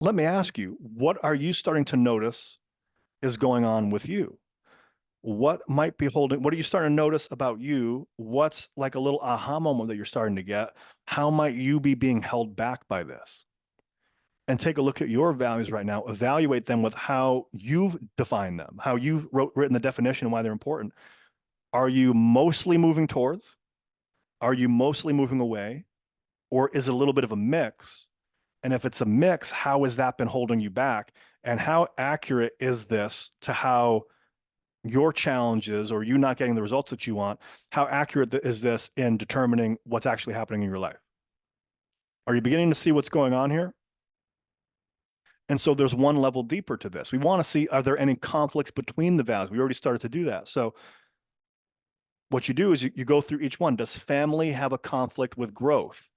let me ask you, what are you starting to notice is going on with you? What are you starting to notice about you? What's like a little aha moment that you're starting to get? How might you be being held back by this? And take a look at your values right now, evaluate them with how you've defined them, how you've written the definition and why they're important. Are you mostly moving towards? Are you mostly moving away? Or is it a little bit of a mix? And if it's a mix, how has that been holding you back? And how accurate is this to how your challenges or you not getting the results that you want? How accurate is this in determining what's actually happening in your life? Are you beginning to see what's going on here? And so there's one level deeper to this. We want to see, are there any conflicts between the values? We already started to do that. So what you do is you go through each one. Does family have a conflict with growth?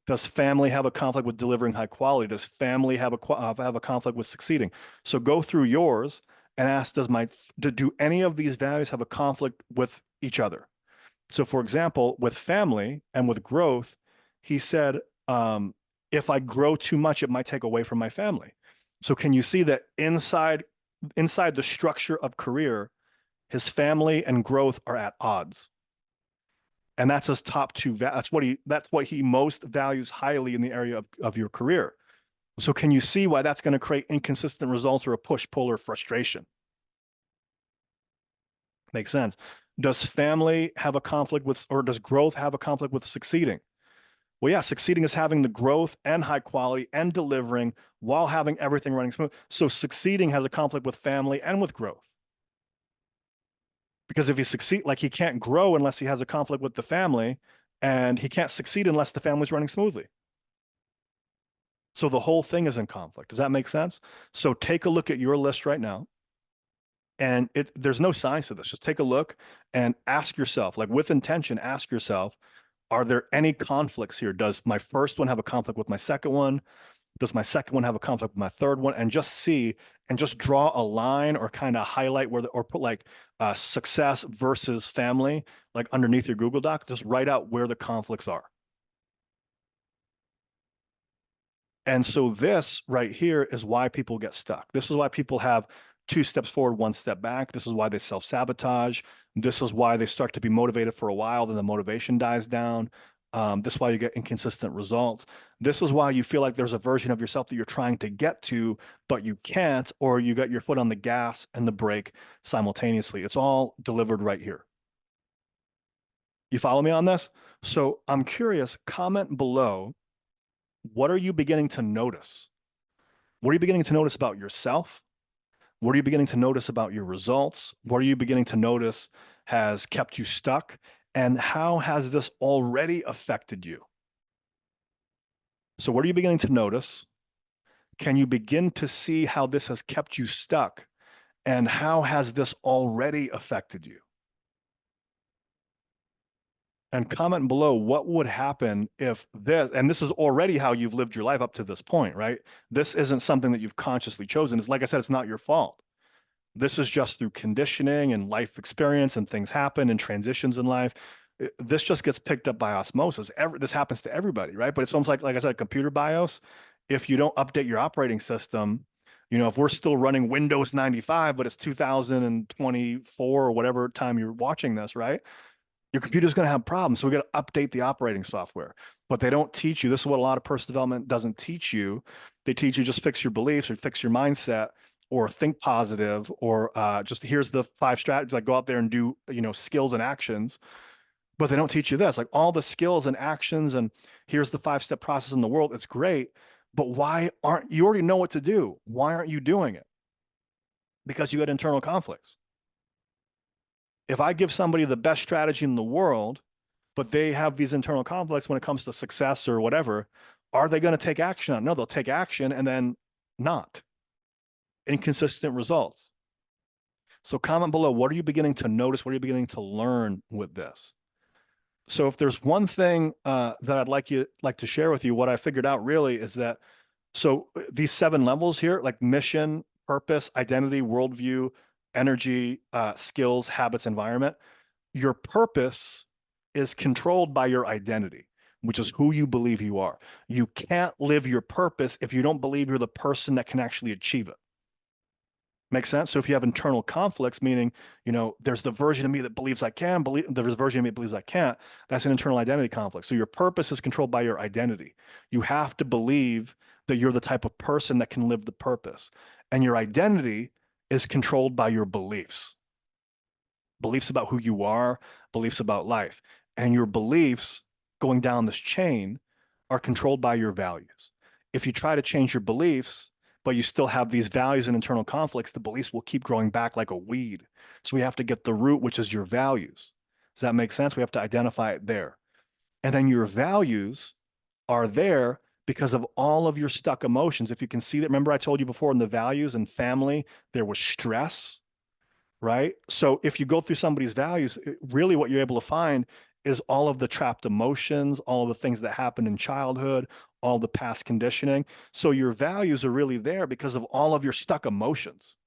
Does family have a conflict with delivering high quality? Does family have a conflict with succeeding? So go through yours and ask, do any of these values have a conflict with each other? So for example, with family and with growth, he said, if I grow too much, it might take away from my family. So can you see that inside the structure of career, his family and growth are at odds? And that's his top two. That's what he most values highly in the area of your career. So can you see why that's going to create inconsistent results or a push-pull or frustration? Makes sense. Does family have a conflict with, or does growth have a conflict with succeeding? Well, yeah, succeeding is having the growth and high quality and delivering while having everything running smooth. So succeeding has a conflict with family and with growth. Because if he can't grow unless he has a conflict with the family, and he can't succeed unless the family's running smoothly. So the whole thing is in conflict. Does that make sense? So take a look at your list right now. And there's no science to this. Just take a look and ask yourself, like with intention, ask yourself, are there any conflicts here? Does my first one have a conflict with my second one? Does my second one have a conflict with my third one? And just see and just draw a line or kind of highlight or put like success versus family, like underneath your Google Doc, just write out where the conflicts are. And so this right here is why people get stuck. This is why people have 2 steps forward, 1 step back. This is why they self-sabotage. This is why they start to be motivated for a while, then the motivation dies down. This is why you get inconsistent results. This is why you feel like there's a version of yourself that you're trying to get to, but you can't, or you got your foot on the gas and the brake simultaneously. It's all delivered right here. You follow me on this? So I'm curious, comment below, what are you beginning to notice? What are you beginning to notice about yourself? What are you beginning to notice about your results? What are you beginning to notice has kept you stuck? And how has this already affected you? So what are you beginning to notice? Can you begin to see how this has kept you stuck? And how has this already affected you? And comment below what would happen if this, and this is already how you've lived your life up to this point, right? This isn't something that you've consciously chosen. It's like I said, it's not your fault. This is just through conditioning and life experience, and things happen and transitions in life. This just gets picked up by osmosis. This happens to everybody, right? But it's almost like I said, computer BIOS. If you don't update your operating system, if we're still running Windows 95, but it's 2024 or whatever time you're watching this, right? Your computer's going to have problems. So we got to update the operating software. But they don't teach you. This is what a lot of personal development doesn't teach you. They teach you just fix your beliefs or fix your mindset or think positive, or just here's the 5 strategies, like go out there and do, skills and actions. But they don't teach you this, like all the skills and actions, and here's the 5-step process in the world. It's great. But why aren't you already know what to do? Why aren't you doing it? Because you had internal conflicts. If I give somebody the best strategy in the world, but they have these internal conflicts when it comes to success or whatever, are they going to take action on it? No, they'll take action and then not. Inconsistent results. So comment below, what are you beginning to notice? What are you beginning to learn with this? So if there's one thing that I'd like to share with you, what I figured out really is that, so these 7 levels here, like mission, purpose, identity, worldview, energy, skills, habits, environment, your purpose is controlled by your identity. which is who you believe you are. You can't live your purpose if you don't believe you're the person that can actually achieve it. Make sense? So if you have internal conflicts, meaning, there's the version of me that believes I can, there's a version of me that believes I can't, that's an internal identity conflict. So your purpose is controlled by your identity. You have to believe that you're the type of person that can live the purpose. And your identity is controlled by your beliefs. Beliefs about who you are, beliefs about life. And your beliefs going down this chain are controlled by your values. If you try to change your beliefs, but you still have these values and internal conflicts, the beliefs will keep growing back like a weed. So we have to get the root, which is your values. Does that make sense? We have to identify it there. And then your values are there because of all of your stuck emotions. If you can see that, remember I told you before in the values and family, there was stress, right? So if you go through somebody's values, really what you're able to find is all of the trapped emotions, all of the things that happened in childhood, all the past conditioning. So your values are really there because of all of your stuck emotions.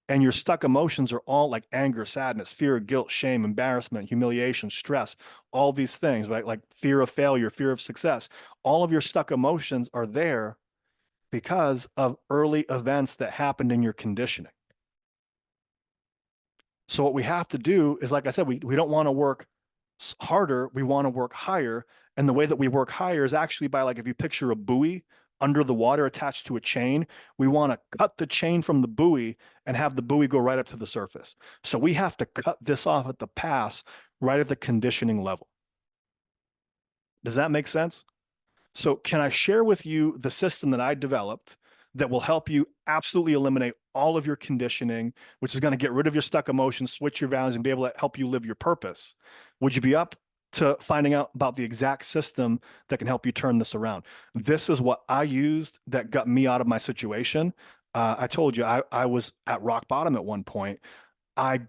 And your stuck emotions are all like anger, sadness, fear, guilt, shame, embarrassment, humiliation, stress, all these things, right? Like fear of failure, fear of success. All of your stuck emotions are there because of early events that happened in your conditioning. So what we have to do is, like I said, we don't want to work harder, we want to work higher. And the way that we work higher is actually by, like, if you picture a buoy under the water attached to a chain, we want to cut the chain from the buoy and have the buoy go right up to the surface. So we have to cut this off at the pass, right at the conditioning level. Does that make sense? So can I share with you the system that I developed that will help you absolutely eliminate all of your conditioning, which is going to get rid of your stuck emotions, switch your values, and be able to help you live your purpose? Would you be up to finding out about the exact system that can help you turn this around? This is what I used that got me out of my situation. I told you I was at rock bottom at one point. I,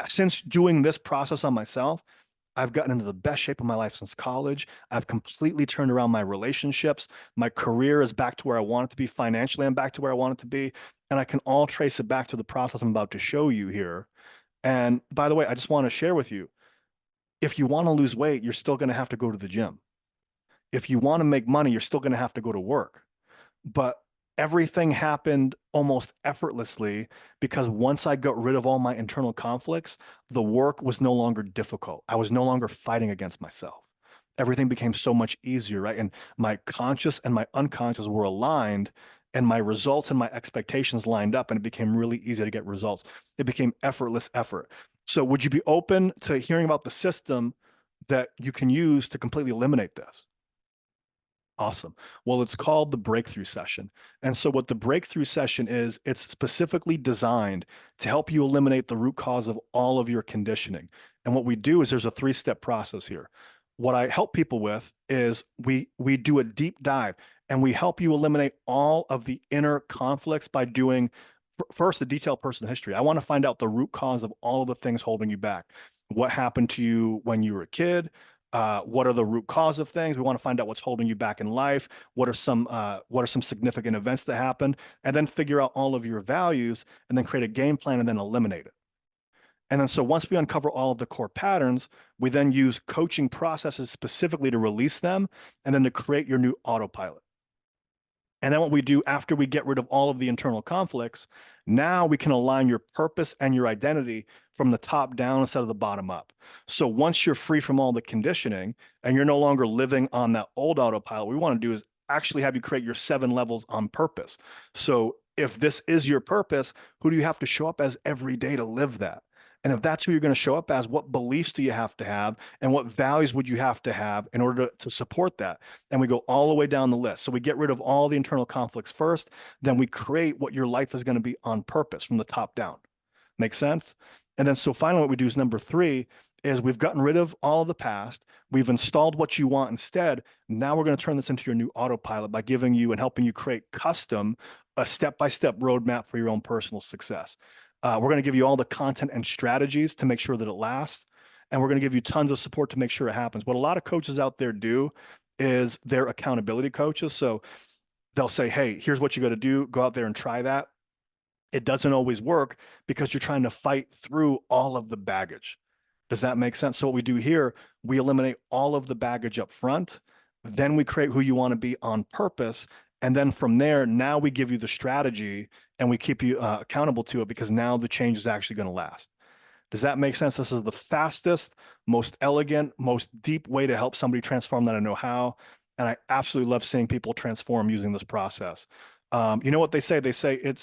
since doing this process on myself, I've gotten into the best shape of my life since college. I've completely turned around my relationships. My career is back to where I want it to be. Financially, I'm back to where I want it to be. And I can all trace it back to the process I'm about to show you here. And by the way, I just want to share with you, if you want to lose weight, you're still going to have to go to the gym. If you want to make money, you're still going to have to go to work. But everything happened almost effortlessly because once I got rid of all my internal conflicts, the work was no longer difficult. I was no longer fighting against myself. Everything became so much easier, right? And my conscious and my unconscious were aligned, and my results and my expectations lined up, and it became really easy to get results. It became effortless effort. So would you be open to hearing about the system that you can use to completely eliminate this? Awesome. Well, it's called the breakthrough session. And so what the breakthrough session is, it's specifically designed to help you eliminate the root cause of all of your conditioning. And what we do is there's a three-step process here. What I help people with is we do a deep dive and we help you eliminate all of the inner conflicts by doing first the detailed personal history. I want to find out the root cause of all of the things holding you back. What happened to you when you were a kid? What are the root cause of things? We want to find out what's holding you back in life. What are some significant events that happened? And then figure out all of your values and then create a game plan and then eliminate it. And then so once we uncover all of the core patterns, we then use coaching processes specifically to release them and then to create your new autopilot. And then what we do after we get rid of all of the internal conflicts, now we can align your purpose and your identity from the top down instead of the bottom up. So once you're free from all the conditioning and you're no longer living on that old autopilot, what we want to do is actually have you create your 7 levels on purpose. So if this is your purpose, who do you have to show up as every day to live that? And if that's who you're going to show up as, what beliefs do you have to have? And what values would you have to have in order to support that? And we go all the way down the list. So we get rid of all the internal conflicts first, then we create what your life is going to be on purpose from the top down. Make sense? And then so finally what we do is number 3 is we've gotten rid of all of the past. We've installed what you want instead. Now we're going to turn this into your new autopilot by giving you and helping you create custom, a step-by-step roadmap for your own personal success. We're going to give you all the content and strategies to make sure that it lasts. And we're going to give you tons of support to make sure it happens. What a lot of coaches out there do is they're accountability coaches. So they'll say, hey, here's what you got to do. Go out there and try that. It doesn't always work because you're trying to fight through all of the baggage. Does that make sense? So what we do here, we eliminate all of the baggage up front, then we create who you want to be on purpose. And then from there, now we give you the strategy and we keep you accountable to it, because now the change is actually going to last. Does that make sense? This is the fastest, most elegant, most deep way to help somebody transform that I know how. And I absolutely love seeing people transform using this process. You know what they say? They say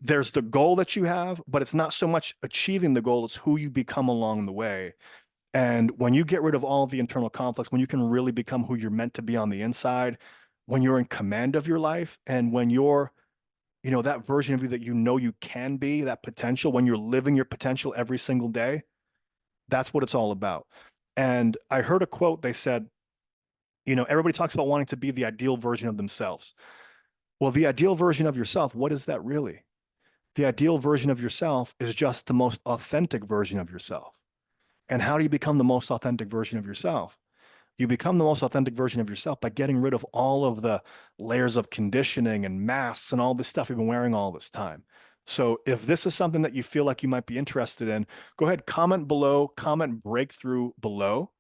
there's the goal that you have, but it's not so much achieving the goal, it's who you become along the way. And when you get rid of all the internal conflicts, when you can really become who you're meant to be on the inside, when you're in command of your life, and when you're, that version of you that you can be, that potential, when you're living your potential every single day, that's what it's all about. And I heard a quote, they said, everybody talks about wanting to be the ideal version of themselves. Well, the ideal version of yourself, what is that really? The ideal version of yourself is just the most authentic version of yourself. And how do you become the most authentic version of yourself? You become the most authentic version of yourself by getting rid of all of the layers of conditioning and masks and all this stuff you've been wearing all this time. So if this is something that you feel like you might be interested in, go ahead, comment below, comment breakthrough below,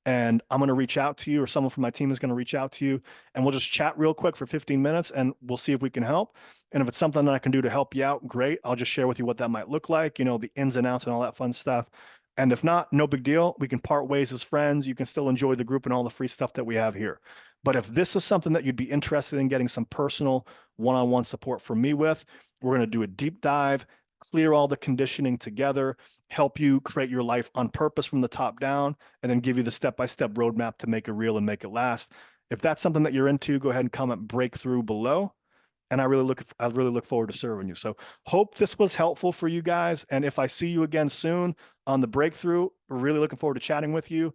and I'm going to reach out to you, or someone from my team is going to reach out to you, and we'll just chat real quick for 15 minutes and we'll see if we can help. And if it's something that I can do to help you out, great. I'll just share with you what that might look like, the ins and outs and all that fun stuff. And if not, no big deal. We can part ways as friends. You can still enjoy the group and all the free stuff that we have here. But if this is something that you'd be interested in getting some personal one-on-one support from me with, we're going to do a deep dive, clear all the conditioning together, help you create your life on purpose from the top down, and then give you the step-by-step roadmap to make it real and make it last. If that's something that you're into, go ahead and comment breakthrough below. And I really look forward to serving you. So hope this was helpful for you guys. And if I see you again soon on the breakthrough, really looking forward to chatting with you.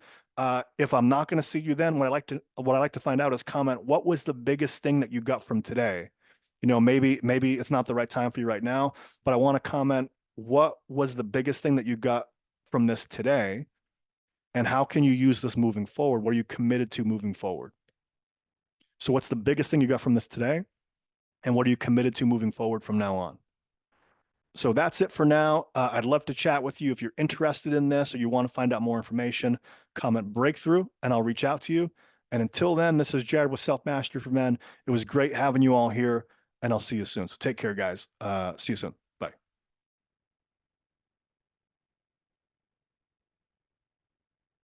If I'm not going to see you then, what I like to find out is comment, what was the biggest thing that you got from today? Maybe it's not the right time for you right now, but I want to comment, what was the biggest thing that you got from this today? And how can you use this moving forward? What are you committed to moving forward? So what's the biggest thing you got from this today? And what are you committed to moving forward from now on? So that's it for now. I'd love to chat with you. If you're interested in this or you want to find out more information, comment breakthrough and I'll reach out to you. And until then, this is Jared with Self Mastery for Men. It was great having you all here, and I'll see you soon. So take care, guys. See you soon.